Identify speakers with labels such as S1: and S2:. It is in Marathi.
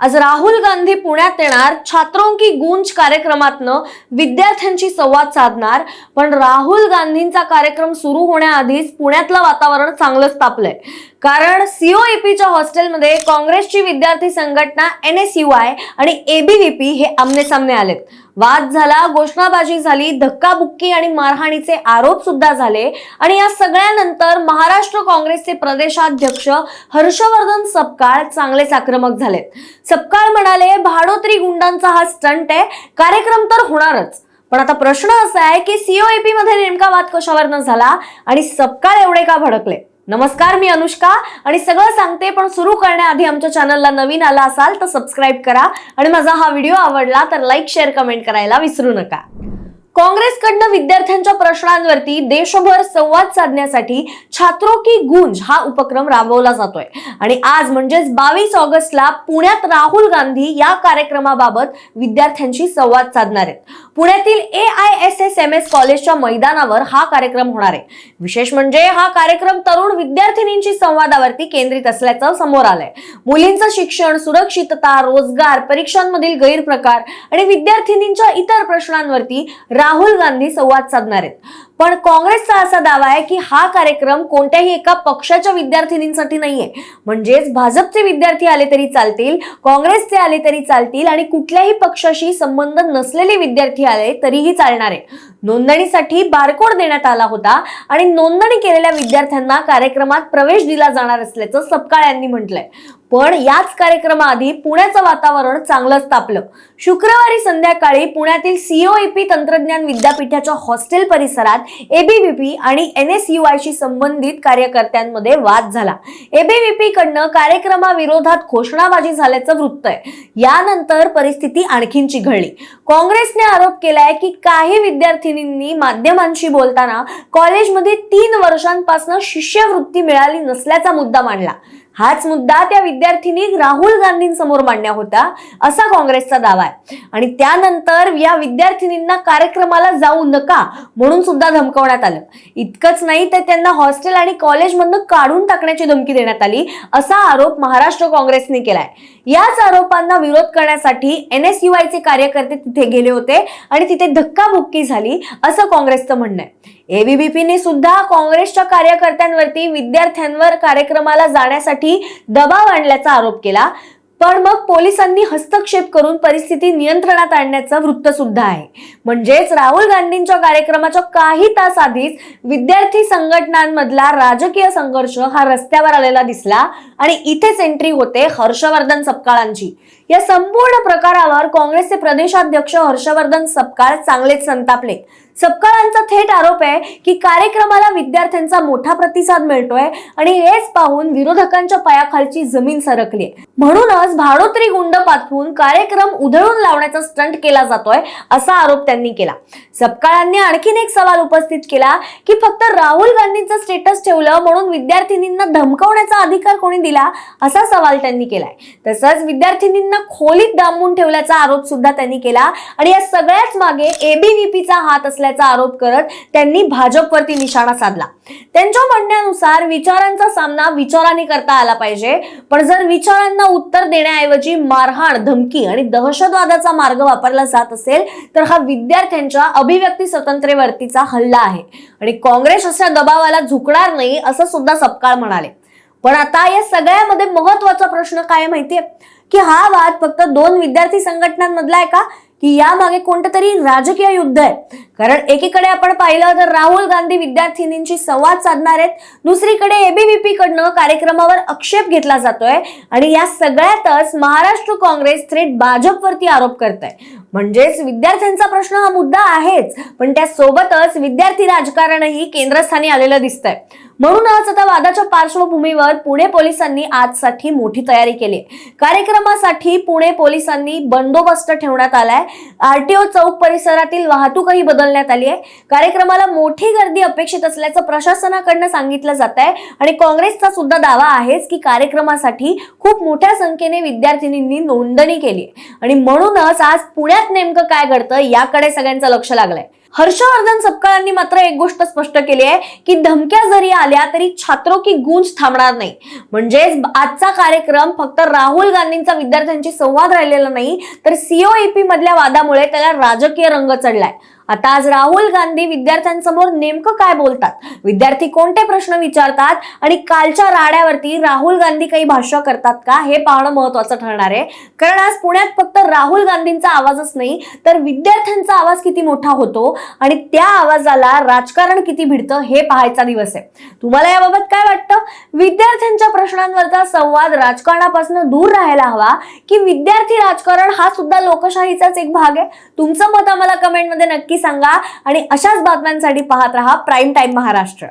S1: आज राहुल गांधी पुण्यात येणार, छात्रों की गूंज कार्यक्रमातनं विद्यार्थ्यांशी संवाद साधणार. पण राहुल गांधींचा कार्यक्रम सुरू होण्याआधीच पुण्यातलं वातावरण चांगलंच तापलंय. कारण सीओईपीच्या हॉस्टेलमध्ये काँग्रेसची विद्यार्थी संघटना NSUI आणि ABVP हे आमने-सामने आलेत. वाद झाला, घोषणाबाजी झाली, धक्काबुक्की आणि मारहाणीचे आरोप सुद्धा झाले. आणि या सगळ्यानंतर महाराष्ट्र काँग्रेसचे प्रदेशाध्यक्ष हर्षवर्धन सपकाळ चांगलेच आक्रमक झालेत. सपकाळ म्हणाले, भाडोत्री गुंडांचा हा स्टंट आहे, कार्यक्रम तर होणारच. पण आता प्रश्न असा आहे की सीओईपी मध्ये नेमका वाद कशावरनं झाला आणि सपकाळ एवढे का भडकले? नमस्कार, मी अनुष्का आणि सगळं सांगते. पण सुरू करण्याआधी आमच्या चॅनलला नवीन आला असाल तर सबस्क्राईब करा आणि माझा हा व्हिडिओ आवडला तर लाईक, शेअर, कमेंट करायला विसरू नका. काँग्रेसकडनं विद्यार्थ्यांच्या प्रश्नांवरती देशभर संवाद साधण्यासाठी छात्रों की गूंज हा उपक्रम राबवला जातोय. आणि आज म्हणजेच 22 ऑगस्टला पुण्यात राहुल गांधी या कार्यक्रमाबाबत विद्यार्थ्यांशी संवाद साधणार आहेत. पुण्यातील AISSMS कॉलेजच्या मैदानावर हा कार्यक्रम होणार आहे. विशेष म्हणजे हा कार्यक्रम तरुण विद्यार्थिनींची संवादावरती केंद्रित असल्याचं समोर आलंय. मुलींचं शिक्षण, सुरक्षितता, रोजगार, परीक्षांमधील गैरप्रकार आणि विद्यार्थिनींच्या इतर प्रश्नांवरती राहुल गांधी संवाद साधणार आहेत. पण काँग्रेसचा असा दावा आहे की हा कार्यक्रम कोणत्याही एका पक्षाच्या विद्यार्थिनींसाठी नाहीये. म्हणजेच भाजपचे विद्यार्थी आले तरी चालतील, काँग्रेसचे आले तरी चालतील आणि कुठल्याही पक्षाशी संबंध नसलेले विद्यार्थी आले तरीही चालणार आहे. नोंदणीसाठी बारकोड देण्यात आला होता आणि नोंदणी केलेल्या विद्यार्थ्यांना कार्यक्रमात प्रवेश दिला जाणार असल्याचं सपकाळ यांनी म्हटलंय. पण याच कार्यक्रमाआधी पुण्याचं वातावरण चांगलंच तापलं. शुक्रवारी संध्याकाळी पुण्यातील सीओईपी तंत्रज्ञान विद्यापीठाच्या हॉस्टेल परिसरात ABVP आणि NSUI शी संबंधित कार्यकर्त्यांमध्ये वाद झाला. ABVP कडनं कार्यक्रमाविरोधात घोषणाबाजी झाल्याचं वृत्त आहे. यानंतर परिस्थिती आणखीन चिघळली. काँग्रेसने आरोप केलाय की काही विद्यार्थिनींनी माध्यमांशी बोलताना कॉलेजमध्ये 3 वर्षांपासून शिष्यवृत्ती मिळाली नसल्याचा मुद्दा मांडला. हाच मुद्दा त्या विद्यार्थिनी राहुल गांधींसमोर मांडला होता असा काँग्रेसचा दावा आहे. आणि त्यानंतर या विद्यार्थिनींना कार्यक्रमाला जाऊ नका म्हणून सुद्धा धमकवण्यात आलं. इतकंच नाही तर त्यांना हॉस्टेल आणि कॉलेजमधून काढून टाकण्याची धमकी देण्यात आली असा आरोप महाराष्ट्र काँग्रेसने केलाय. याच आरोपांना विरोध करण्यासाठी NSUI चे कार्यकर्ते तिथे गेले होते आणि तिथे धक्काबुक्की झाली असं काँग्रेसचं म्हणणं आहे. ABVP ने सुद्धा काँग्रेसच्या कार्यकर्त्यांवरती विद्यार्थ्यांवर कार्यक्रमाला जाण्यासाठी दबाव आणल्याचा आरोप केला. पण मग पोलिसांनी हस्तक्षेप करून परिस्थिती नियंत्रणात आणण्याचं वृत्त सुद्धा आहे. म्हणजेच राहुल गांधींच्या कार्यक्रमाच्या काही तास आधीच विद्यार्थी संघटनांमधला राजकीय संघर्ष हा रस्त्यावर आलेला दिसला आणि इथेच एंट्री होते हर्षवर्धन सपकाळांची. या संपूर्ण प्रकारावर काँग्रेसचे प्रदेशाध्यक्ष हर्षवर्धन सपकाळ चांगलेच संतापले. सपकाळांचा थेट आरोप आहे की कार्यक्रमाला विद्यार्थ्यांचा मोठा प्रतिसाद मिळतोय आणि हेच पाहून विरोधकांच्या पायाखालची जमीन सरकली. म्हणूनच भाडोत्री गुंड पाठवून कार्यक्रम उधळून लावण्याचा स्टंट केला जातोय असा आरोप त्यांनी केला. सपकाळांनी आणखीन एक सवाल उपस्थित केला की फक्त राहुल गांधींचं स्टेटस ठेवलं म्हणून विद्यार्थिनींना धमकावण्याचा अधिकार कोणी दिला असा सवाल त्यांनी केलाय. तसंच विद्यार्थिनींना खोलीत डांबून ठेवल्याचा आरोप सुद्धा त्यांनी केला. आणि या सगळ्याच मागे ABVPचा हात असल्याचा आरोप करत त्यांनी भाजपवरती निशाणा साधला. त्यांच्या म्हणण्यानुसार विचारांचा सामना विचारांनी करता आला पाहिजे. पण जर विचारांना उत्तर देण्याऐवजी मारहाण, धमकी आणि दहशतवादाचा मार्ग वापरला जात असेल तर हा विद्यार्थ्यांच्या अभिव्यक्ती स्वातंत्र्यावरतीचा हल्ला आहे आणि काँग्रेस अशा दबावाला झुकणार नाही असं सुद्धा सपकाळ म्हणाले. पण आता या सगळ्यामध्ये महत्वाचा प्रश्न काय माहितीये की हा वाद फक्त 2 विद्यार्थी संघटनांमधला आहे का की यामागे कोणतं तरी राजकीय युद्ध आहे? कारण एकीकडे आपण पाहिलं तर राहुल गांधी विद्यार्थिनींशी संवाद साधणार आहेत, दुसरीकडे ABVP कडनं कार्यक्रमावर आक्षेप घेतला जातोय आणि या सगळ्यातच महाराष्ट्र काँग्रेस थेट भाजपवरती आरोप करत आहे. म्हणजेच विद्यार्थ्यांचा प्रश्न हा मुद्दा आहेच, पण त्या सोबतच विद्यार्थी राजकारणही केंद्रस्थानी आलेलं दिसतंय. म्हणूनच आता वादाच्या पार्श्वभूमीवर पुणे पोलिसांनी आजसाठी मोठी तयारी केली. कार्यक्रमासाठी पुणे पोलिसांनी बंदोबस्त ठेवण्यात आलाय. RTO चौक परिसरातील वाहतूकही बदलण्यात आली आहे. कार्यक्रमाला मोठी गर्दी अपेक्षित असल्याचं प्रशासनाकडनं सांगितलं जात आहे आणि काँग्रेसचा सुद्धा दावा आहेच की कार्यक्रमासाठी खूप मोठ्या संख्येने विद्यार्थिनींनी नोंदणी केली आणि म्हणूनच आज पुण्यात नेमकं काय घडतं याकडे सगळ्यांचं लक्ष लागलंय. हर्षवर्धन सपकाळांनी मात्र एक गोष्ट स्पष्ट केली आहे की धमक्या जरी आल्या तरी छात्रों की गूंज थांबणार नाही. म्हणजेच आजचा कार्यक्रम फक्त राहुल गांधींचा विद्यार्थ्यांशी संवाद राहिलेला नाही, तर सीओईपी मधल्या वादामुळे त्याला राजकीय रंग चढलाय. आता आज राहुल गांधी विद्यार्थ्यांसमोर नेमकं काय बोलतात, विद्यार्थी कोणते प्रश्न विचारतात आणि कालच्या राड्यावरती राहुल गांधी काही भाष्य करतात का, हे पाहणं महत्वाचं ठरणार आहे. कारण आज पुण्यात फक्त राहुल गांधींचा आवाजच नाही, तर विद्यार्थ्यांचा आवाज किती मोठा होतो आणि त्या आवाजाला राजकारण किती भिडतं हे पाहायचा दिवस आहे. तुम्हाला याबाबत काय वाटतं? विद्यार्थ्यांच्या प्रश्नांवरचा संवाद राजकारणापासून दूर राहायला हवा की विद्यार्थी राजकारण हा सुद्धा लोकशाहीचाच एक भाग आहे? तुमचं मत आम्हाला कमेंटमध्ये नक्की सांगा आणि अशाच बातम्यांसाठी पाहत रहा प्राईम टाइम महाराष्ट्र.